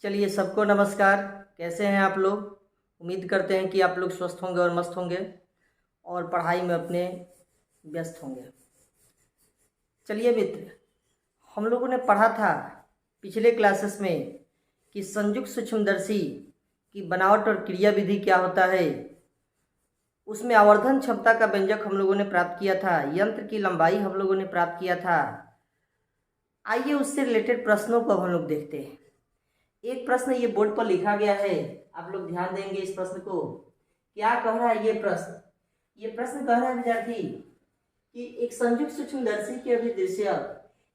चलिए सबको नमस्कार। कैसे हैं आप लोग? उम्मीद करते हैं कि आप लोग स्वस्थ होंगे और मस्त होंगे और पढ़ाई में अपने व्यस्त होंगे। चलिए मित्र, हम लोगों ने पढ़ा था पिछले क्लासेस में कि संयुक्त सूक्ष्मदर्शी की बनावट और क्रिया विधि क्या होता है। उसमें आवर्धन क्षमता का व्यंजक हम लोगों ने प्राप्त किया था, यंत्र की लंबाई हम लोगों ने प्राप्त किया था। आइए उससे रिलेटेड प्रश्नों को अब हम लोग देखते हैं। एक प्रश्न ये बोर्ड पर लिखा गया है, आप लोग ध्यान देंगे इस प्रश्न को। क्या कह रहा है ये प्रश्न? ये प्रश्न कह रहा है विद्यार्थी कि एक संयुक्त सूक्ष्मदर्शी के अभिदृश्य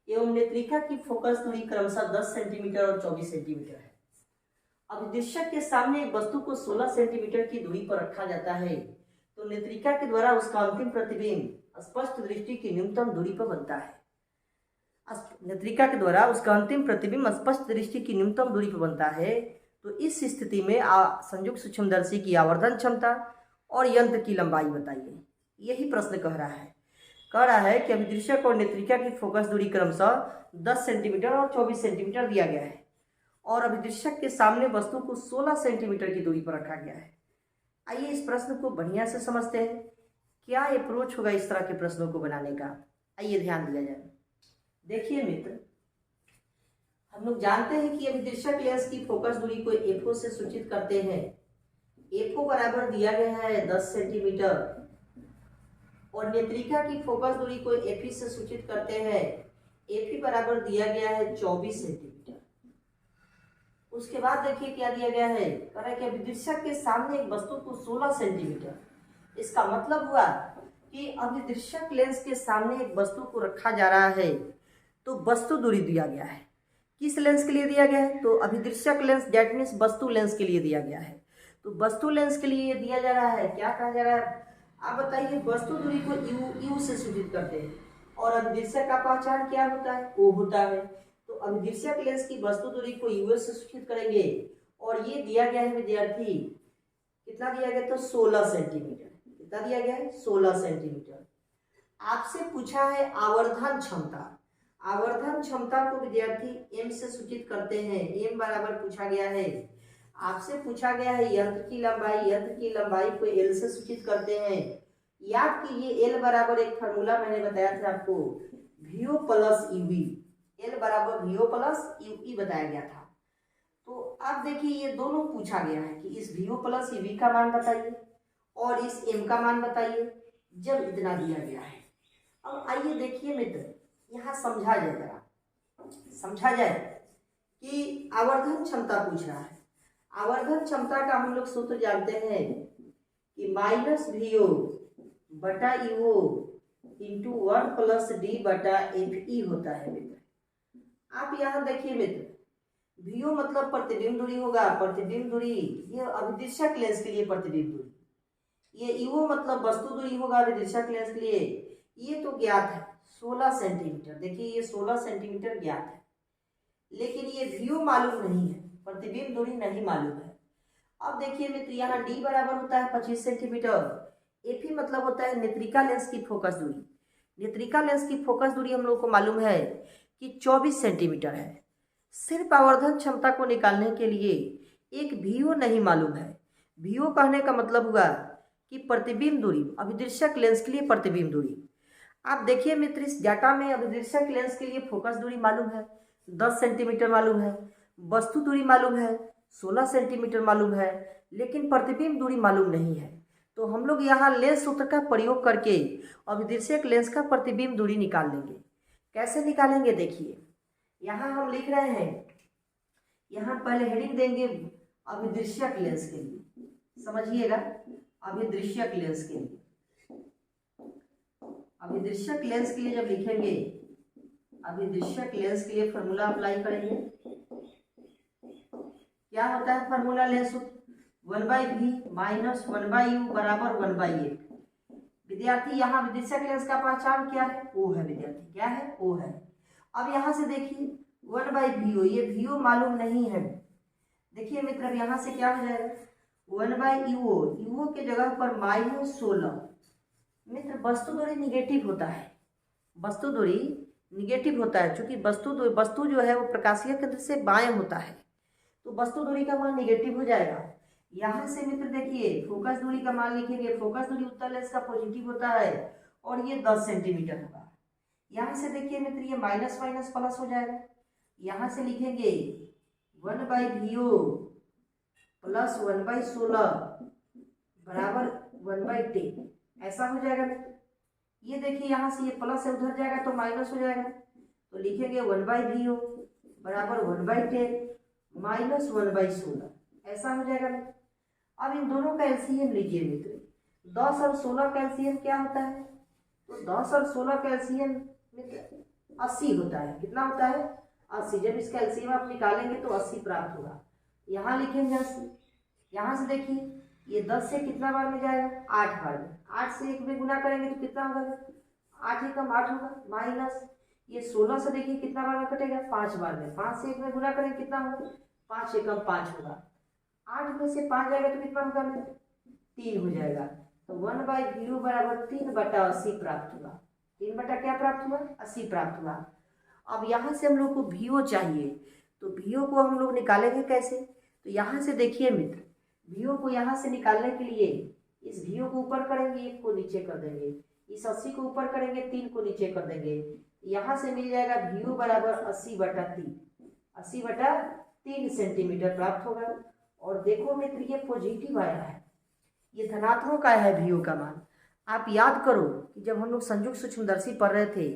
एवं नेत्रिका की फोकस दूरी क्रमशः 10 सेंटीमीटर और 24 सेंटीमीटर है। अभिदृश्यक के सामने एक वस्तु को 16 सेंटीमीटर की दूरी पर रखा जाता है, तो नेत्रिका के द्वारा उसका अंतिम प्रतिबिंब स्पष्ट दृष्टि की न्यूनतम दूरी पर बनता है। नेत्रिका के द्वारा उसका अंतिम प्रतिबिंब स्पष्ट दृष्टि की न्यूनतम दूरी पर बनता है। तो इस स्थिति में संयुक्त सूक्ष्मदर्शी की आवर्धन क्षमता और यंत्र की लंबाई बताइए। यही प्रश्न कह रहा है कि अभिदृश्यक और नेत्रिका की फोकस दूरी क्रमशः 10 सेंटीमीटर और 24 सेंटीमीटर दिया गया है और अभिदृश्यक के सामने वस्तु को 16 सेंटीमीटर की दूरी पर रखा गया है। आइए इस प्रश्न को बढ़िया से समझते हैं। क्या अप्रोच होगा इस तरह के प्रश्नों को बनाने का? आइए ध्यान दिया जाए। देखिए मित्र, हम लोग जानते हैं कि अभिदृश्यक लेंस की फोकस दूरी को एफओ से सूचित करते हैं। एफओ बराबर दिया गया है 10 सेंटीमीटर और नेत्रिका की फोकस दूरी को एफई से सूचित करते हैं। एफई बराबर दिया गया है 24 सेंटीमीटर। उसके बाद देखिए क्या दिया गया है, कह रहा है कि अभिदृश्यक के सामने एक वस्तु को 16 सेंटीमीटर। इसका मतलब हुआ कि अभिदृश्यक लेंस के सामने एक वस्तु को रखा जा रहा है, तो वस्तु दूरी दिया गया है। किस लेंस के लिए दिया गया है? तो अभिदृश्यक लेंस, दैट मीन्स वस्तु लेंस के लिए दिया गया है। तो वस्तु लेंस के लिए ये दिया जा रहा है, क्या कहा जा रहा है आप बताइए? वस्तु दूरी को यू से सूचित करते हैं और अभिदृश्यक का पहचान क्या होता है? ओ होता है। तो अभिदृश्यक लेंस की वस्तु दूरी को यू से सूचित करेंगे और ये दिया गया है विद्यार्थी, कितना दिया गया? तो 16 सेंटीमीटर। कितना दिया गया है? 16 सेंटीमीटर। आपसे पूछा है आवर्धन क्षमता। आवर्धन क्षमता को विद्यार्थी एम से सूचित करते हैं। एम बराबर पूछा गया है। आपसे पूछा गया है यंत्र की लंबाई। यंत्र की लंबाई को एल से सूचित करते हैं। याद कीजिए एल बराबर एक फार्मूला मैंने बताया था आपको, वीओ प्लस यूवी। एल बराबर वीओ प्लस यूई बताया गया था। तो अब देखिए ये दोनों पूछा गया है कि इस वीओ प्लस यूवी का मान बताइए और इस एम का मान बताइए, जब इतना दिया गया है। अब आइए देखिए मित्र, यहाँ समझा जाए, जरा समझा जाए कि आवर्धन क्षमता पूछ रहा है। आवर्धन क्षमता का हम लोग सूत्र जानते हैं कि माइनस वीओ बटा यूओ इंटू 1 प्लस डी बटा एफ ई होता है मित्र। आप यहाँ देखिए मित्र, वीओ मतलब प्रतिबिंब दूरी होगा। प्रतिबिंब दूरी ये अभिदृश्यक लेंस के लिए प्रतिबिंब दूरी, ये यूओ मतलब वस्तु दूरी होगा अभिदृश्यक लेंस के लिए। ये तो ज्ञात है 16 सेंटीमीटर। देखिए ये 16 सेंटीमीटर ज्ञात है, लेकिन ये वीओ मालूम नहीं है, प्रतिबिंब दूरी नहीं मालूम है। अब देखिए मित्र, यहाँ डी बराबर होता है 25 सेंटीमीटर। एफी मतलब होता है नेत्रिका लेंस की फोकस दूरी। नेत्रिका लेंस की फोकस दूरी हम लोग को मालूम है कि 24 सेंटीमीटर है। सिर्फ आवर्धन क्षमता को निकालने के लिए एक वीओ नहीं मालूम है। वीओ कहने का मतलब हुआ कि प्रतिबिंब दूरी, अभिदृश्यक लेंस के लिए प्रतिबिंब दूरी। आप देखिए मित्र, इस डाटा में अभिदृश्यक लेंस के लिए फोकस दूरी मालूम है 10 सेंटीमीटर मालूम है, वस्तु दूरी मालूम है 16 सेंटीमीटर मालूम है, लेकिन प्रतिबिंब दूरी मालूम नहीं है। तो हम लोग यहाँ लेंस सूत्र का प्रयोग करके अभिदृश्यक लेंस का प्रतिबिंब दूरी निकाल लेंगे। कैसे निकालेंगे? देखिए यहाँ हम लिख रहे हैं, यहाँ पहले हेडिंग देंगे अभिदृश्यक लेंस के लिए, समझिएगा, अभिदृश्यक लेंस के लिए। अभिदृश्यक लेंस के लिए जब लिखेंगे, अभिदृश्यक लेंस के लिए फॉर्मूला अप्लाई करेंगे। क्या होता है फॉर्मूला लेंस सूत्र? 1/v माइनस 1/u बराबर 1/f। विद्यार्थी यहाँ अभिदृश्यक लेंस का पहचान क्या है? ओ है विद्यार्थी, क्या है? ओ है। अब यहाँ से देखिए 1/vo, ये vo मालूम नहीं है। देखिए मित्र, अब यहाँ से क्या हो जाएगा? 1/uo, यूओ के जगह पर -16। मित्र वस्तु दूरी निगेटिव होता है, वस्तु दूरी निगेटिव होता है, क्योंकि वस्तु जो है वो प्रकाशीय केंद्र से बाएं होता है। तो वस्तु दूरी का मान निगेटिव हो जाएगा। यहाँ से मित्र देखिए फोकस दूरी का मान लिखेंगे, फोकस दूरी उत्तल लेंस का पॉजिटिव होता है और ये 10 सेंटीमीटर होगा। यहाँ से देखिए मित्र ये माइनस माइनस प्लस हो जाएगा, यहाँ से लिखेंगे 1/VO प्लस 1/16 बराबर 1/10, ऐसा हो जाएगा मित्र। ये देखिए यहाँ से ये प्लस है उधर जाएगा तो माइनस हो जाएगा, तो लिखेंगे 1/VO बराबर 1/10 माइनस 1/16, ऐसा हो जाएगा मित्र। अब इन दोनों का एलसीएम लीजिए मित्र, 10 और 16 का एलसीएम क्या होता है, तो 10 और 16 का एलसीएम मित्र 80 होता है। कितना होता है, 80। जब इसका एलसीएम आप निकालेंगे तो 80 प्राप्त होगा। यहाँ लिखेंगे 80। यहाँ से देखिए ये 10 से कितना बार में जाएगा, 8 बार में। 8 से 1 में गुना करेंगे तो कितना होगा, 8 एकम 8 होगा, माइनस ये 16 से देखिए कितना बार में कटेगा, 5 बार में। 5 से 1 में गुना करेंगे कितना होगा, 5 एकम 5 होगा। 8 में से 5 जाएगा तो कितना होगा मित्र, 3 हो जाएगा। तो 1/VO बराबर 3/80 प्राप्त हुआ। 3 बटा क्या प्राप्त हुआ, 80 प्राप्त हुआ। अब यहाँ से हम लोग को VO चाहिए, तो VO को हम लोग निकालेंगे कैसे, तो यहाँ से देखिए मित्र VO को यहाँ से निकालने के लिए इस VO को ऊपर करेंगे, 1 को नीचे कर देंगे, इस 80 को ऊपर करेंगे, 3 को नीचे कर देंगे। यहाँ से मिल जाएगा VO बराबर 80/3, 80/3 सेंटीमीटर प्राप्त होगा। और देखो मित्र ये पॉजिटिव आया है, ये धनात्मक आया है VO का मान। आप याद करो कि जब हम लोग संयुक्त सूक्ष्मदर्शी पढ़ रहे थे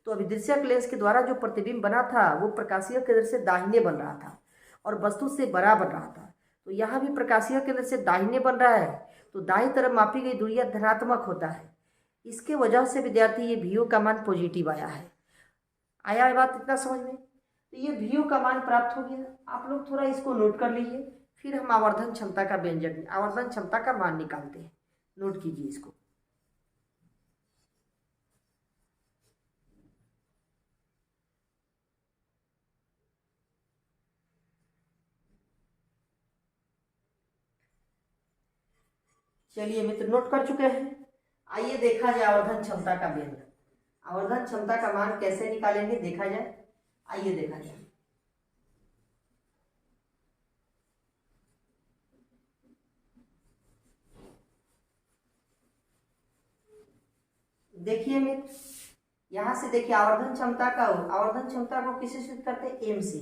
तो अभिदृश्यक लेंस के द्वारा जो प्रतिबिंब बना था वो प्रकाशीय केंद्र से दाहिने बन रहा था और वस्तु से बड़ा बन रहा था। तो यहाँ भी प्रकाशीय केंद्र से दाहिने बन रहा है, तो दाईं तरफ मापी गई दूरी धनात्मक होता है। इसके वजह से विद्यार्थी ये VO का मान पॉजिटिव आया है। आया बात इतना समझ में, तो ये VO का मान प्राप्त हो गया। आप लोग थोड़ा इसको नोट कर लीजिए, फिर हम आवर्धन क्षमता का व्यंजक, आवर्धन क्षमता का मान निकालते हैं। नोट कीजिए इसको। चलिए मित्र नोट कर चुके हैं। आइए देखा जाए आवर्धन क्षमता का व्यंजक। आवर्धन क्षमता का मान कैसे निकालेंगे देखा जाए, आइए देखा जाए। देखिए मित्र यहाँ से देखिए आवर्धन क्षमता को किससे सूचित करते हैं, एम से।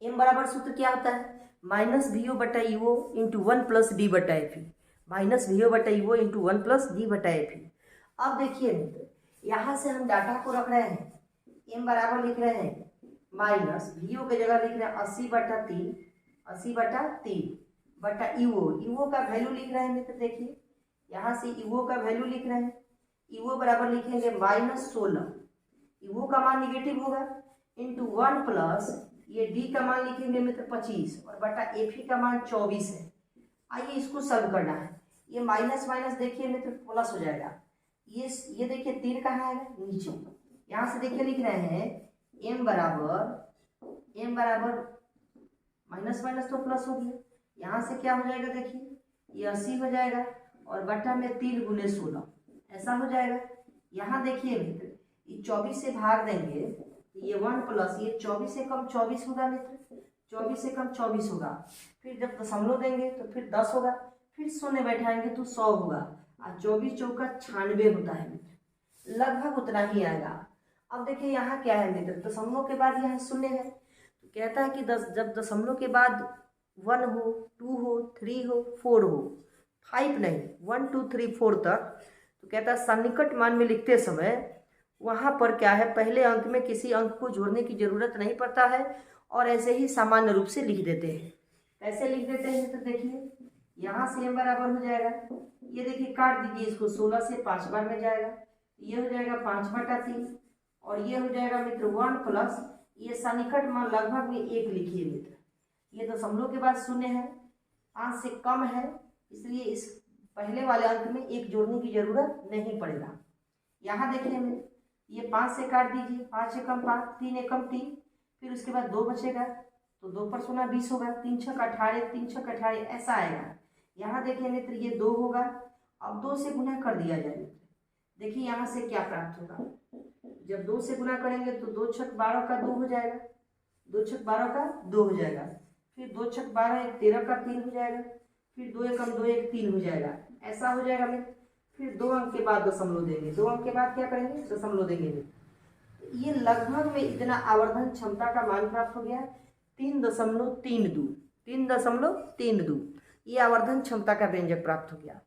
एम बराबर सूत्र क्या होता है, -VO/UO into 1+D/FE, -VO/UO into 1+D/FE। अब देखिए मित्र यहाँ से हम डाटा को रख रहे हैं, एम बराबर लिख रहे हैं -VO की जगह लिख रहे हैं 80/3 बटा UO का वैल्यू लिख रहे हैं मित्र। देखिए यहाँ से UO का वैल्यू लिख रहे हैं, UO बराबर लिखेंगे -16, UO का मान निगेटिव होगा, इंटू 1 प्लस ये D का मान लिखेंगे मित्र 25 और बटा FE का मान 24 है। आइए इसको सॉल्व करना है। ये माइनस माइनस देखिए मित्र प्लस हो जाएगा। ये देखिए 3 कहाँ है, नीचे। यहाँ से देखिए लिख रहे हैं m बराबर माइनस माइनस तो प्लस हो गया। यहाँ से क्या हो जाएगा देखिए ये 80 हो जाएगा और बटा में 3 × 16 ऐसा हो जाएगा। यहाँ देखिए मित्र ये 24 से भाग देंगे ये 1 प्लस ये 24 से कम 24 होगा मित्र, 24 से कम 24 होगा। फिर जब दशमलव देंगे तो फिर 10 होगा, फिर शून्य बैठाएंगे तो 100 होगा और 24 चौका 96 होता है मित्र, लगभग उतना ही आएगा। अब देखिए यहाँ क्या है मित्र, दशमलव के बाद यहाँ शून्य है, तो कहता है कि जब दशमलव के बाद 1 हो, 2 हो, 3 हो, 4 हो, 5 नहीं 1 2 3 4 तक, तो कहता है सन्निकट मान में लिखते समय वहाँ पर क्या है पहले अंक में किसी अंक को जोड़ने की जरूरत नहीं पड़ता है और ऐसे ही सामान्य रूप से लिख देते हैं। कैसे लिख देते हैं तो देखिए यहाँ से m बराबर हो जाएगा, ये देखिए काट दीजिए इसको, 16 से 5 बार में जाएगा, ये हो जाएगा 5/3 और ये हो जाएगा मित्र 1 प्लस ये सन्निकट मान लगभग में 1 लिखिए मित्र। ये दशमलव के बाद शून्य है, 5 से कम है, इसलिए इस पहले वाले अंक में 1 जोड़ने की जरूरत नहीं पड़ेगा। यहाँ देखिए मित्र ये 5 से काट दीजिए, 5 एकम 5, 3 एकम 3, फिर उसके बाद 2 बचेगा तो 2 पर 16 20 होगा, 3 छक 18, 3 छक 18 ऐसा आएगा। यहाँ देखिए मित्र ये 2 होगा, अब 2 से गुना कर दिया जाए मित्र, देखिए यहाँ से क्या प्राप्त होगा, जब 2 से गुना करेंगे तो 2 छक 12 का 2 हो जाएगा, 2 छक 12 का 2 हो जाएगा, फिर 2 छक 12, 1 13 का 3 हो जाएगा, फिर 2 एकम 2 1 3 हो जाएगा, ऐसा हो जाएगा मित्र। फिर 2 अंक के बाद दशमलव देंगे, 2 अंक के बाद क्या करेंगे, दशमलव देंगे मित्र। ये लगभग में इतना आवर्धन क्षमता का मान प्राप्त हो गया, 3.32, 3.32 ये आवर्धन क्षमता का व्यंजक प्राप्त हो गया।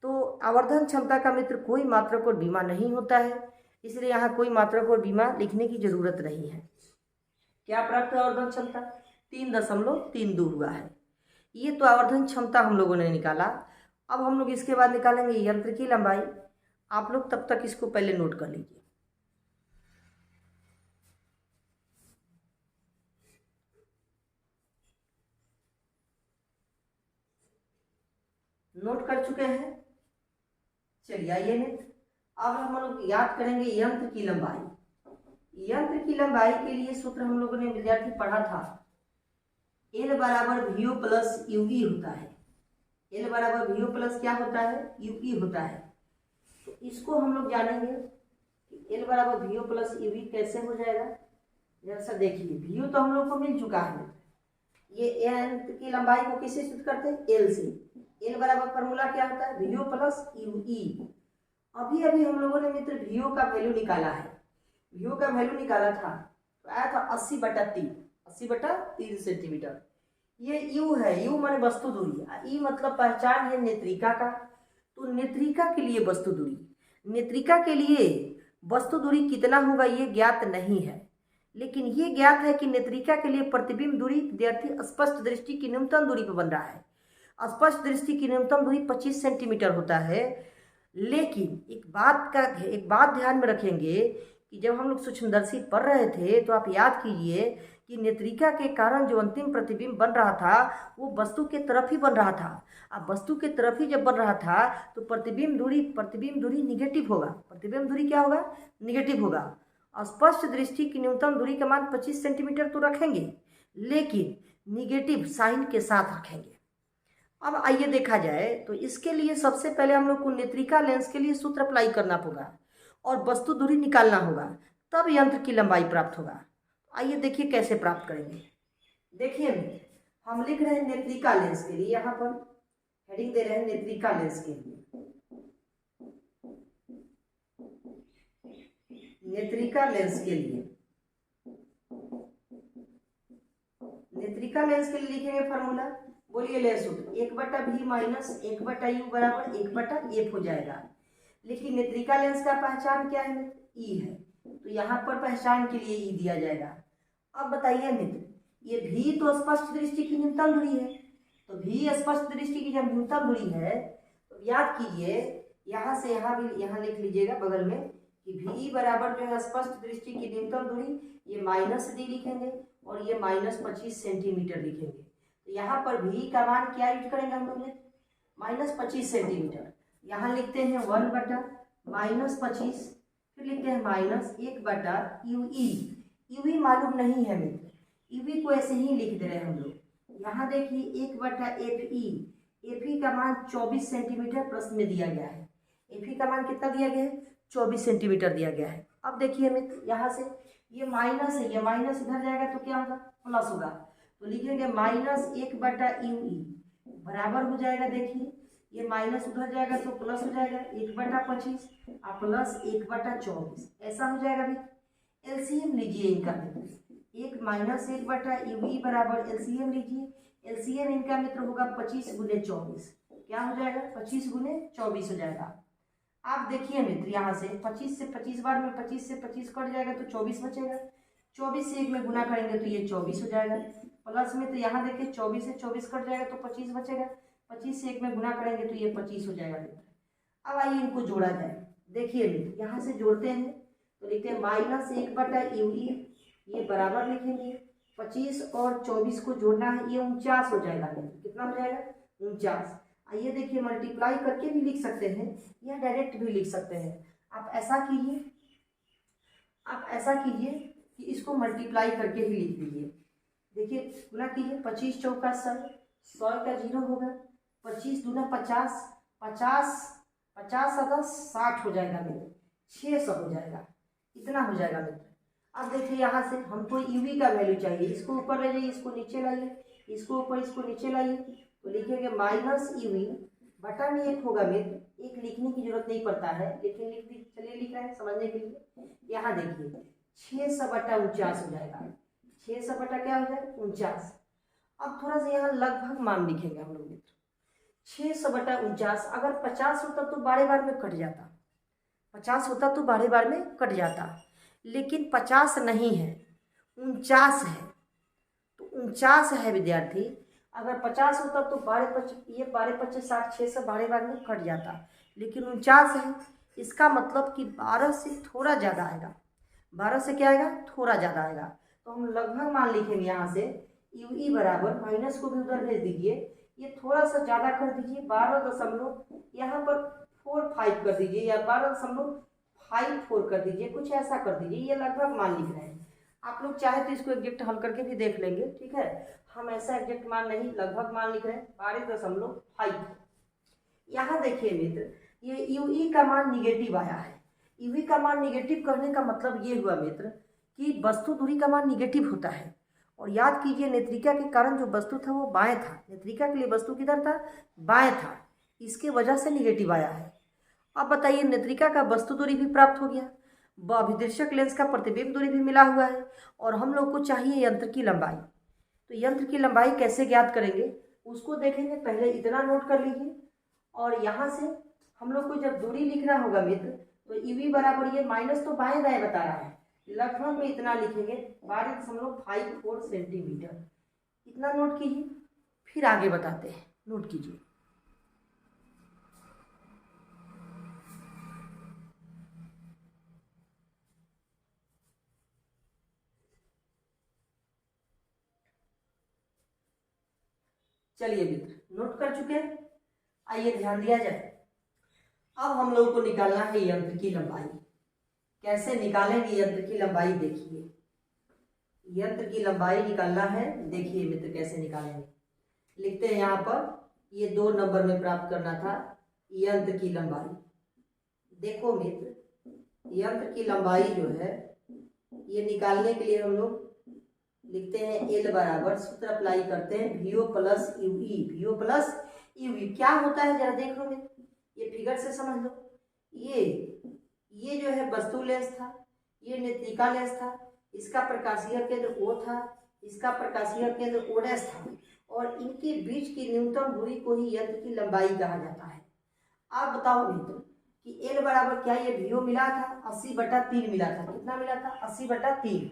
तो आवर्धन क्षमता का मित्र कोई मात्रक और बीमा नहीं होता है, इसलिए यहाँ कोई मात्रक और बीमा लिखने की जरूरत नहीं है। क्या प्राप्त है आवर्धन क्षमता, 3.32 हुआ है। ये तो आवर्धन क्षमता हम लोगों ने निकाला। अब हम लोग इसके बाद निकालेंगे यंत्र की लंबाई। आप लोग तब तक इसको पहले नोट कर लीजिए। नोट कर चुके हैं, चलिए आइए मित्र, अब हम लोग याद करेंगे यंत्र की लंबाई। यंत्र की लंबाई के लिए सूत्र हम लोगों ने विद्यार्थी पढ़ा था, L बराबर VO प्लस UE होता है। L बराबर VO प्लस क्या होता है, UE होता है। तो इसको हम लोग जानेंगे कि L बराबर VO प्लस UE कैसे हो जाएगा। जैसा देखिए, VO तो हम लोग को मिल चुका है, ये यंत्र की लंबाई को किससे सूत्र करते हैं, L से। L बराबर फॉर्मूला क्या होता है, VO प्लस UE। अभी अभी हम लोगों ने मित्र VO का वैल्यू निकाला है, VO का वैल्यू निकाला था तो आया था 80/3 सेंटीमीटर। ये U है, U माने वस्तु दूरी, E मतलब पहचान है नेत्रिका का। तो नेत्रिका के लिए वस्तु दूरी, नेत्रिका के लिए वस्तु दूरी कितना होगा ये ज्ञात नहीं है, लेकिन ये ज्ञात है कि नेत्रिका के लिए प्रतिबिंब दूरी विद्यार्थी स्पष्ट दृष्टि की न्यूनतम दूरी पर बन रहा है। स्पष्ट दृष्टि की न्यूनतम दूरी 25 सेंटीमीटर होता है। लेकिन एक बात ध्यान में रखेंगे कि जब हम लोग सूक्ष्मदर्शी पढ़ रहे थे तो आप याद कीजिए कि नेत्रिका के कारण जो अंतिम प्रतिबिंब बन रहा था वो वस्तु के तरफ ही बन रहा था। अब वस्तु के तरफ ही जब बन रहा था तो प्रतिबिंब दूरी निगेटिव होगा। प्रतिबिंब दूरी क्या होगा, निगेटिव होगा। स्पष्ट दृष्टि की न्यूनतम दूरी का मान 25 सेंटीमीटर तो रखेंगे, लेकिन निगेटिव साइन के साथ रखेंगे। अब आइए देखा जाए तो इसके लिए सबसे पहले हम लोग को नेत्रिका लेंस के लिए सूत्र अप्लाई करना होगा और वस्तु दूरी निकालना होगा, तब यंत्र की लंबाई प्राप्त होगा। आइए देखिए कैसे प्राप्त करेंगे। देखिए हम लिख रहे हैं नेत्रिका लेंस के लिए, यहाँ पर हेडिंग दे रहे हैं नेत्रिका लेंस के लिए। नेत्रिका लेंस के लिए, नेत्रिका लेंस के लिए लिखेंगे फार्मूला, बोलिए लेंस सूत्र 1/v माइनस 1/u बराबर 1/f हो जाएगा। लेकिन नेत्रिका लेंस का पहचान क्या है, ई है, तो यहाँ पर पहचान के लिए ई दिया जाएगा। अब बताइए मित्र, ये भी तो स्पष्ट दृष्टि की न्यूनतम दूरी है, तो भी स्पष्ट दृष्टि की जब न्यूनतम दूरी है तो याद कीजिए यहाँ से यहाँ भी यहाँ लिख लीजिएगा बगल में कि भी बराबर जो है स्पष्ट दृष्टि की न्यूनतम दूरी, ये -d लिखेंगे और ये -25 सेंटीमीटर लिखेंगे। तो यहाँ पर भी का मान क्या यूज करेंगे हम लोग, -25 सेंटीमीटर। यहाँ लिखते हैं 1/-25, फिर लिखते हैं -1/UE। यूवी मालूम नहीं है मित्र, यूवी को ऐसे ही लिख दे रहे हैं हम लोग। यहाँ देखिए 1/FE, एफई का मान 24 सेंटीमीटर प्रश्न में दिया गया है। एफई का मान कितना दिया गया है, 24 सेंटीमीटर दिया गया है। अब देखिए मित्र यहाँ से ये माइनस है, ये माइनस इधर जाएगा तो क्या होगा, प्लस होगा। तो लिखेंगे -1/UE बराबर हो जाएगा, देखिए ये माइनस उधर जाएगा तो प्लस हो जाएगा 1/25 और प्लस 1/24, ऐसा हो जाएगा मित्र। एलसीएम लीजिए इनका मित्र, 1 - 1/UE बराबर एलसीएम लीजिए। एलसीएम इनका मित्र होगा 25 × 24, क्या हो जाएगा 25 × 24 हो जाएगा। आप देखिए मित्र यहाँ से 25 से 25 बार में 25 से 25 कट जाएगा तो 24 बचेगा। 24 से 1 में गुना करेंगे तो ये 24 हो जाएगा। प्लस में तो यहाँ देखिए 24 से 24 कट जाएगा तो 25 बचेगा। 25 से 1 में गुना करेंगे तो ये 25 हो जाएगा मित्र। अब आइए इनको जोड़ा जाए। देखिए मित्र यहाँ से जोड़ते हैं तो लिखते हैं -1/UE, ये बराबर लिखेंगे 25 और 24 को जोड़ना है, ये 49 हो जाएगा मित्र। कितना हो जाएगा, 49। आइए देखिए मल्टीप्लाई करके भी लिख सकते हैं या डायरेक्ट भी लिख सकते हैं। आप ऐसा कीजिए कि इसको मल्टीप्लाई करके ही लिख दीजिए। देखिए गुना कीजिए, 25 चौका 100, 100 का 0 होगा, 25 दूना 50, 50 और 60 हो जाएगा मित्र, 600 हो जाएगा, इतना हो जाएगा मित्र। अब देखिए यहाँ से हमको यूवी का वैल्यू चाहिए, इसको ऊपर ले जाइए, इसको नीचे लाइए, इसको ऊपर इसको नीचे लाइए तो लिखेंगे माइनस यूवी बटा में एक होगा मित्र, एक लिखने की जरूरत नहीं पड़ता है लेकिन चलिए लिख रहे हैं समझने के लिए। यहाँ देखिए 649 हो जाएगा, 600 बटा क्या हो जाएगा 49। अब थोड़ा सा यहाँ लगभग मान लिखेंगे हम लोग मित्र, 600 बटा 49। अगर 50 होता तो बारे बार में कट जाता, 50 होता तो बारे बार में कट जाता, लेकिन 50 नहीं है 49 है। तो 49 है विद्यार्थी, अगर 50 होता तो 12×5 60, 600 बारे बार में कट जाता, लेकिन 49 है। इसका मतलब कि 12 से थोड़ा ज़्यादा आएगा, 12 से क्या आएगा थोड़ा ज़्यादा आएगा। तो हम लगभग मान लिखेंगे यहाँ से यूई बराबर, माइनस को भी उधर भेज दीजिए, ये थोड़ा सा ज़्यादा कर दीजिए 12 यहाँ पर 45 कर दीजिए या 12.54 कर दीजिए, कुछ ऐसा कर दीजिए। ये लगभग मान लिख रहे हैं, आप लोग चाहे तो इसको एग्जैक्ट हल करके भी देख लेंगे, ठीक है। हम ऐसा एग्जैक्ट मान नहीं, लगभग मान लिख रहे हैं 12.5। यहाँ देखिए मित्र, ये यूई का मान निगेटिव आया है। यूई का मान निगेटिव करने का मतलब ये हुआ मित्र कि वस्तु दूरी का मान निगेटिव होता है। और याद कीजिए नेत्रिका के कारण जो वस्तु था वो बाएं था, नेत्रिका के लिए वस्तु किधर था बाएं था, इसके वजह से निगेटिव आया है। अब बताइए नेत्रिका का वस्तु दूरी भी प्राप्त हो गया, अभिदर्शक लेंस का प्रतिबिंब दूरी भी मिला हुआ है, और हम लोग को चाहिए यंत्र की लंबाई। तो यंत्र की लंबाई कैसे ज्ञात करेंगे उसको देखेंगे। पहले इतना नोट कर लीजिए, और यहाँ से हम लोग को जब दूरी लिखना होगा मित्र तो ईवी बराबर, ये माइनस तो बाएं दाएं बता रहा है, लगभग में इतना लिखेंगे 12.54 सेंटीमीटर। इतना नोट कीजिए, फिर आगे बताते हैं, नोट कीजिए। चलिए मित्र नोट कर चुके हैं, आइए ध्यान दिया जाए। अब हम लोगों को निकालना है यंत्र की लंबाई। कैसे निकालेंगे यंत्र की लंबाई, देखिए यंत्र की लंबाई निकालना है, देखिए मित्र कैसे निकालेंगे। लिखते हैं यहाँ पर, ये 2 नंबर में प्राप्त करना था यंत्र की लंबाई। देखो मित्र यंत्र की लंबाई जो है ये निकालने के लिए हम लोग लिखते हैं एल बराबर, सूत्र अप्लाई करते हैं VO plus UE. VO plus UE क्या होता है जरा देख लो मित्र, ये फिगर से समझ लो। ये जो है वस्तु लेंस था, ये नेत्रिका लेंस था, इसका प्रकाशीय केंद्र O था, इसका प्रकाशीय केंद्र O' था, और इनके बीच की न्यूनतम दूरी को ही यंत्र की लंबाई कहा जाता है। आप बताओ मित्र कि एल बराबर क्या ये VO मिला था 80/3 मिला था, कितना मिला था 80/3।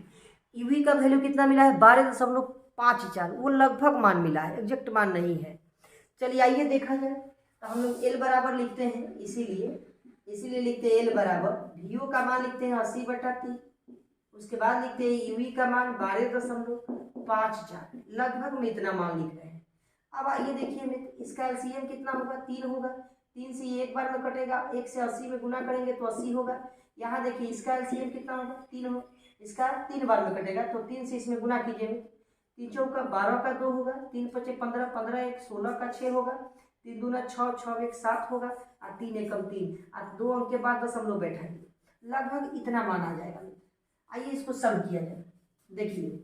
यूवी का वैल्यू कितना मिला है 12.54, वो लगभग मान मिला है, एग्जैक्ट मान नहीं है। चलिए आइए देखा जाए, तो हम लोग एल बराबर लिखते हैं, इसीलिए लिखते हैं एल बराबर, VO का मान लिखते हैं 80/3, उसके बाद लिखते हैं यूवी का मान 12.54, लगभग में इतना मान लिख रहे हैं। अब आइए देखिए मित्र, इसका एलसीएम कितना होगा 3 होगा, 3 से ये एक बार में कटेगा, 1 से 80 में गुना करेंगे तो 80 होगा। यहाँ देखिए इसका एलसीएम कितना होगा 3 होगा, इसका 3 बार में कटेगा, तो 3 से इसमें गुना कीजिए, 3 चौका 12 का 2 होगा, 3 पचे 15, 15 1 16 का 6 होगा, 3 दूना 6, 6 1 7 होगा, और 3 एकम 3, और 2 अंक के बाद 10 हम लोग बैठाएंगे, लगभग इतना मान आ जाएगा। आइए इसको सम किया जाए, देखिए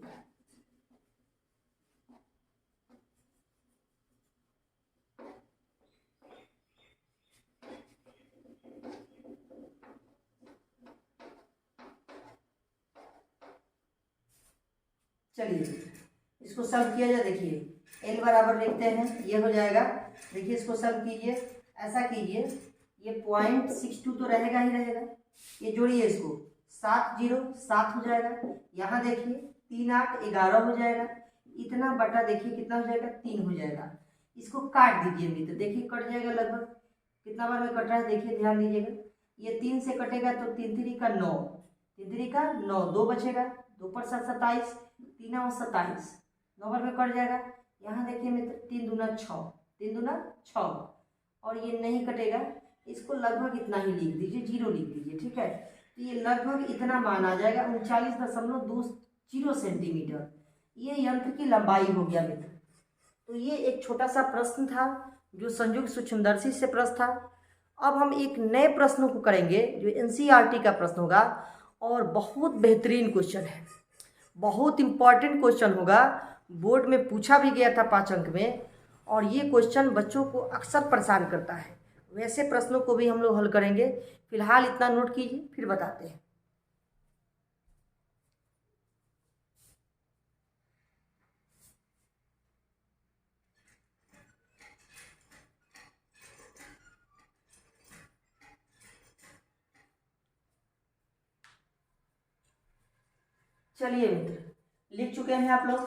चलिए इसको सम किया जाए। देखिए एल बराबर लिखते हैं, ये हो जाएगा, देखिए इसको सम कीजिए, ऐसा कीजिए, ये 0.62 तो रहेगा ही रहेगा, ये जोड़िए इसको 7 0 7 हो जाएगा, यहाँ देखिए 3 8 11 हो जाएगा, इतना बटा देखिए कितना हो जाएगा 3 हो जाएगा। इसको काट दीजिए मित्र, देखिए कट जाएगा, लगभग कितना बार में कट रहा है देखिए ध्यान दीजिएगा, ये 3 से कटेगा तो 3 3 का 9, 3 3 का 9, 2 बचेगा, 2 पर 7 27, 3 और 27, 9 बार में कट जाएगा। यहाँ देखिए मित्र 3 दूना 6, 3 दूना 6, और ये नहीं कटेगा, इसको लगभग इतना ही लिख दीजिए, 0 लिख दीजिए, ठीक है। तो ये लगभग इतना मान आ जाएगा 39.20 सेंटीमीटर, ये यंत्र की लंबाई हो गया मित्र। तो ये एक छोटा सा प्रश्न था जो संयुक्त सूक्ष्मदर्शी से प्रश्न था। अब हम एक नए प्रश्नों को करेंगे जो एनसीईआरटी का प्रश्न होगा, और बहुत बेहतरीन क्वेश्चन है, बहुत इंपॉर्टेंट क्वेश्चन होगा, बोर्ड में पूछा भी गया था 5 अंक में, और ये क्वेश्चन बच्चों को अक्सर परेशान करता है। वैसे प्रश्नों को भी हम लोग हल करेंगे। फिलहाल इतना नोट कीजिए, फिर बताते हैं। चलिए मित्र, लिख चुके हैं आप लोग।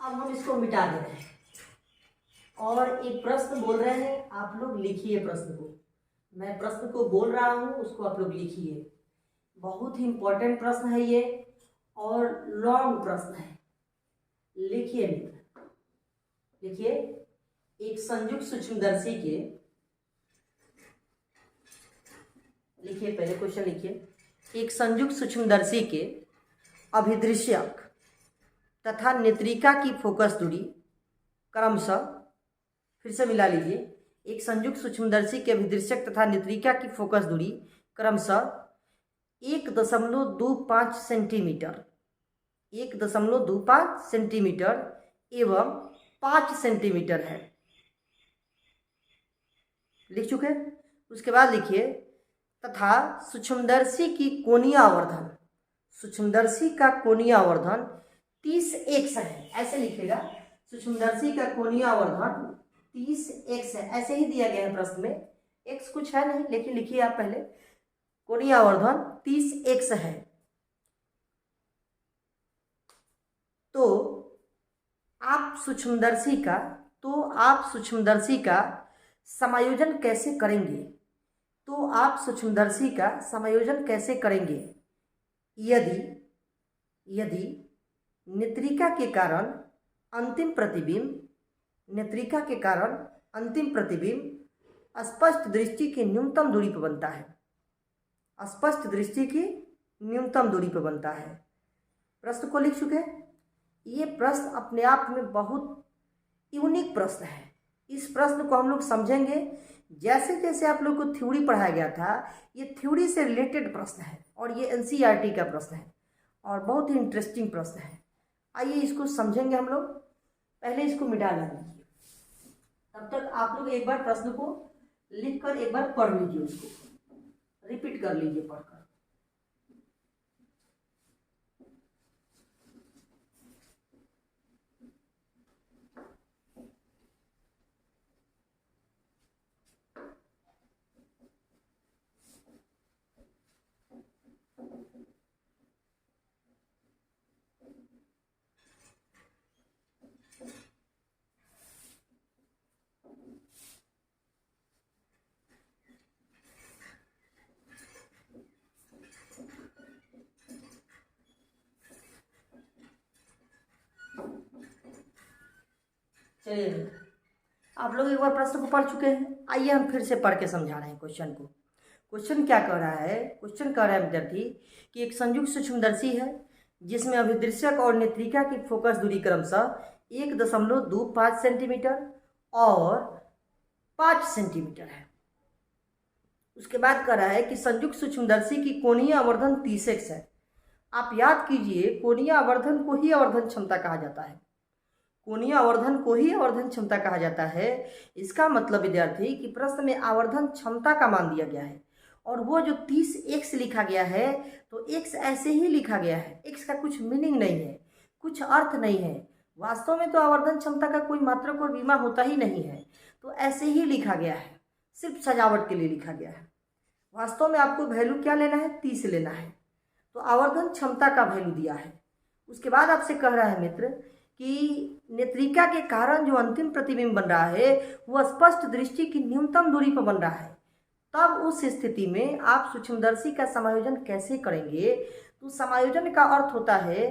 अब हम इसको मिटा दे रहे हैं और एक प्रश्न बोल रहे हैं, आप लोग लिखिए प्रश्न को। मैं प्रश्न को बोल रहा हूँ, उसको आप लोग लिखिए। बहुत ही इंपॉर्टेंट प्रश्न है ये और लॉन्ग प्रश्न है। लिखिए मित्र, लिखिए। एक संयुक्त सूक्ष्मदर्शी के, लिखिए पहले क्वेश्चन लिखिए। एक संयुक्त सूक्ष्मदर्शी के अभिदृश्यक तथा नेत्रिका की फोकस दूरी क्रमशः, फिर से मिला लीजिए। एक संयुक्त सूक्ष्मदर्शी के अभिदृश्यक तथा नेत्रिका की फोकस दूरी क्रमशः 1.25 सेंटीमीटर, 1.25 सेंटीमीटर एवं 5 सेंटीमीटर है। लिख चुके। उसके बाद लिखिए तथा सूक्ष्मदर्शी की कोणीय आवर्धन, सूक्ष्मदर्शी का कोणीय आवर्धन 30x है। ऐसे लिखेगा, सूक्ष्मदर्शी का कोणीय आवर्धन 30x है। ऐसे ही दिया गया है प्रश्न में, x कुछ है नहीं, लेकिन लिखिए आप पहले। कोणीय आवर्धन 30x है। तो आप सूक्ष्मदर्शी का समायोजन कैसे करेंगे? तो आप सूक्ष्मदर्शी का समायोजन कैसे करेंगे? यदि नेत्रिका के कारण अंतिम प्रतिबिंब स्पष्ट दृष्टि की न्यूनतम दूरी पर बनता है, स्पष्ट दृष्टि की न्यूनतम दूरी पर बनता है। प्रश्न को लिख चुके। ये प्रश्न अपने आप में बहुत यूनिक प्रश्न है। इस प्रश्न को हम लोग समझेंगे जैसे जैसे आप लोग को थ्योरी पढ़ाया गया था। ये थ्योरी से रिलेटेड प्रश्न है और ये एनसीईआरटी का प्रश्न है और बहुत ही इंटरेस्टिंग प्रश्न है। आइए इसको समझेंगे हम लोग। पहले इसको मिटा लीजिए, तब तक आप लोग एक बार प्रश्न को लिखकर एक बार पढ़ लीजिए, उसको रिपीट कर लीजिए पढ़कर। चलिए, आप लोग एक बार प्रश्न को पढ़ चुके हैं। आइए हम फिर से पढ़ के समझा रहे हैं क्वेश्चन को। क्वेश्चन क्या कह रहा है? क्वेश्चन कह रहा है विद्यार्थी कि एक संयुक्त सूक्ष्मदर्शी है जिसमें अभिदृश्यक और नेत्रिका की फोकस दूरी क्रमशः 1.25 सेंटीमीटर और 5 सेंटीमीटर है। उसके बाद कह रहा है कि संयुक्त सूक्ष्मदर्शी की कोणीय आवर्धन 30x है। आप याद कीजिए, कोणीय आवर्धन को ही आवर्धन क्षमता कहा जाता है। कोणीय आवर्धन को ही आवर्धन क्षमता कहा जाता है। इसका मतलब विद्यार्थी कि प्रश्न में आवर्धन क्षमता का मान दिया गया है और वो जो 30x लिखा गया है, तो x ऐसे ही लिखा गया है। x का कुछ मीनिंग नहीं है, कुछ अर्थ नहीं है। वास्तव में तो आवर्धन क्षमता का कोई मात्रक और बीमा होता ही नहीं है, तो ऐसे ही लिखा गया है, सिर्फ सजावट के लिए लिखा गया है। वास्तव में आपको वैल्यू क्या लेना है? 30 लेना है। तो आवर्धन क्षमता का वैल्यू दिया है। उसके बाद आपसे कह रहा है मित्र कि नेत्रिका के कारण जो अंतिम प्रतिबिंब बन रहा है वो स्पष्ट दृष्टि की न्यूनतम दूरी पर बन रहा है। तब उस स्थिति में आप सूक्ष्मदर्शी का समायोजन कैसे करेंगे? तो समायोजन का अर्थ होता है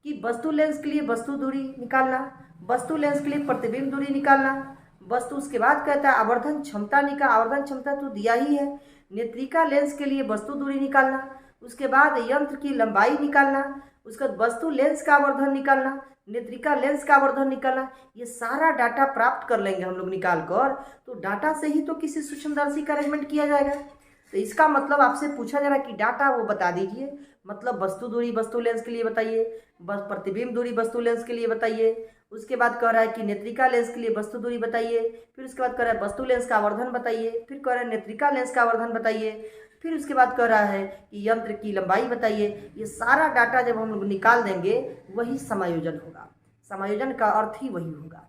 कि वस्तु लेंस के लिए वस्तु दूरी निकालना, वस्तु लेंस के लिए प्रतिबिंब दूरी निकालना, वस्तु उसके बाद कहता है आवर्धन क्षमता निकाल, आवर्धन क्षमता तो दिया ही है। नेत्रिका लेंस के लिए वस्तु दूरी निकालना, उसके बाद यंत्र की लंबाई निकालना, उसके बाद वस्तु लेंस का आवर्धन निकालना, नेत्रिका लेंस का आवर्धन निकालना। ये सारा डाटा प्राप्त कर लेंगे हम लोग निकाल कर। तो डाटा से ही तो किसी सूक्ष्मदर्शी का अरेंजमेंट किया जाएगा। तो इसका मतलब आपसे पूछा जा रहा है कि डाटा वो बता दीजिए, मतलब वस्तु दूरी वस्तु लेंस के लिए बताइए, बस प्रतिबिंब दूरी वस्तु लेंस के लिए बताइए। उसके बाद कह रहा है कि नेत्रिका लेंस के लिए वस्तु दूरी बताइए। फिर उसके बाद कह रहा है वस्तु लेंस का आवर्धन बताइए। फिर कह रहा है नेत्रिका लेंस का आवर्धन बताइए। फिर उसके बाद कह रहा है कि यंत्र की लंबाई बताइए। ये सारा डाटा जब हम लोग निकाल देंगे वही समायोजन होगा। समायोजन का अर्थ ही वही होगा।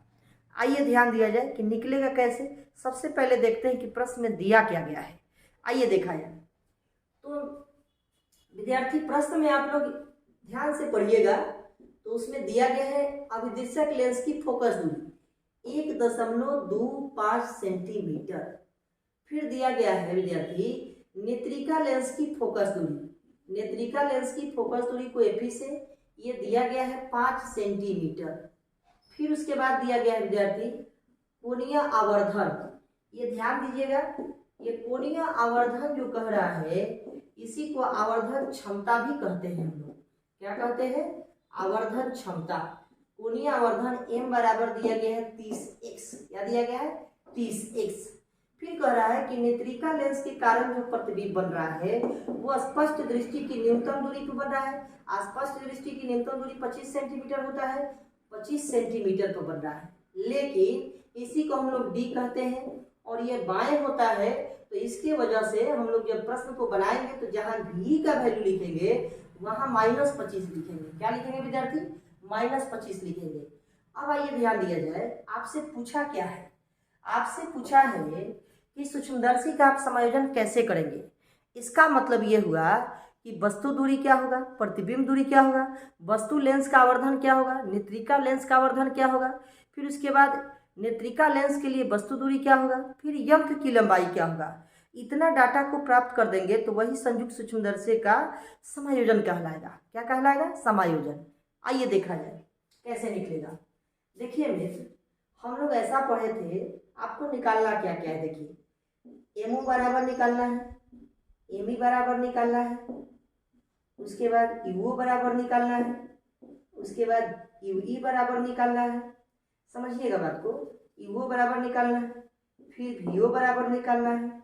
आइए ध्यान दिया जाए कि निकलेगा कैसे। सबसे पहले देखते हैं कि प्रश्न में दिया क्या गया है। आइए देखा जाए। तो विद्यार्थी प्रश्न में आप लोग ध्यान से पढ़िएगा तो उसमें दिया गया है अभिदिशक लेंस की फोकस दूरी 1.25 सेंटीमीटर। फिर दिया गया है विद्यार्थी नेत्रिका लेंस की फोकस दूरी। नेत्रिका लेंस की फोकस दूरी को एफी से ये दिया गया है 5 सेंटीमीटर। फिर उसके बाद दिया गया है विद्यार्थी कोणीय आवर्धन। ये ध्यान दीजिएगा, ये कोणीय आवर्धन जो कह रहा है इसी को आवर्धन क्षमता भी कहते हैं। हम लोग क्या कहते हैं? आवर्धन क्षमता। कोणीय आवर्धन m बराबर दिया गया है 30x। क्या दिया गया है? 30x। फिर कह रहा है कि नेत्रिका लेंस के कारण जो प्रतिबिंब बन रहा है वो स्पष्ट दृष्टि की न्यूनतम दूरी पर बन रहा है। स्पष्ट दृष्टि की न्यूनतम दूरी 25 सेंटीमीटर होता है, 25 सेंटीमीटर पर बन रहा है। लेकिन इसी को हम लोग d कहते हैं और ये बाएं होता है, तो इसके वजह से हम लोग जब प्रश्न को बनाएंगे तो जहां v का वैल्यू लिखेंगे वहां -25 लिखेंगे। क्या लिखेंगे विद्यार्थी? -25 लिखेंगे। अब आइए ध्यान दिया जाए, आपसे पूछा क्या है? आपसे पूछा है कि सूक्ष्मदर्शी का आप समायोजन कैसे करेंगे। इसका मतलब ये हुआ कि वस्तु दूरी क्या होगा, प्रतिबिंब दूरी क्या होगा, वस्तु लेंस का आवर्धन क्या होगा, नेत्रिका लेंस का आवर्धन क्या होगा, फिर उसके बाद नेत्रिका लेंस के लिए वस्तु दूरी क्या होगा, फिर यंत्र की लंबाई क्या होगा। इतना डाटा को प्राप्त कर देंगे तो वही संयुक्त सूक्ष्मदर्शी का समायोजन कहलाएगा। क्या कहलाएगा? समायोजन। आइए देखा जाए कैसे निकलेगा। देखिए मित्र, हम लोग ऐसा पढ़े थे, आपको निकालना क्या क्या है। देखिए एमओ बराबर निकालना है, एमई बराबर निकालना है, उसके बाद यूओ बराबर निकालना है, उसके बाद यूई बराबर निकालना है। समझिएगा बात को। यूओ बराबर निकालना है, फिर वीओ बराबर निकालना है,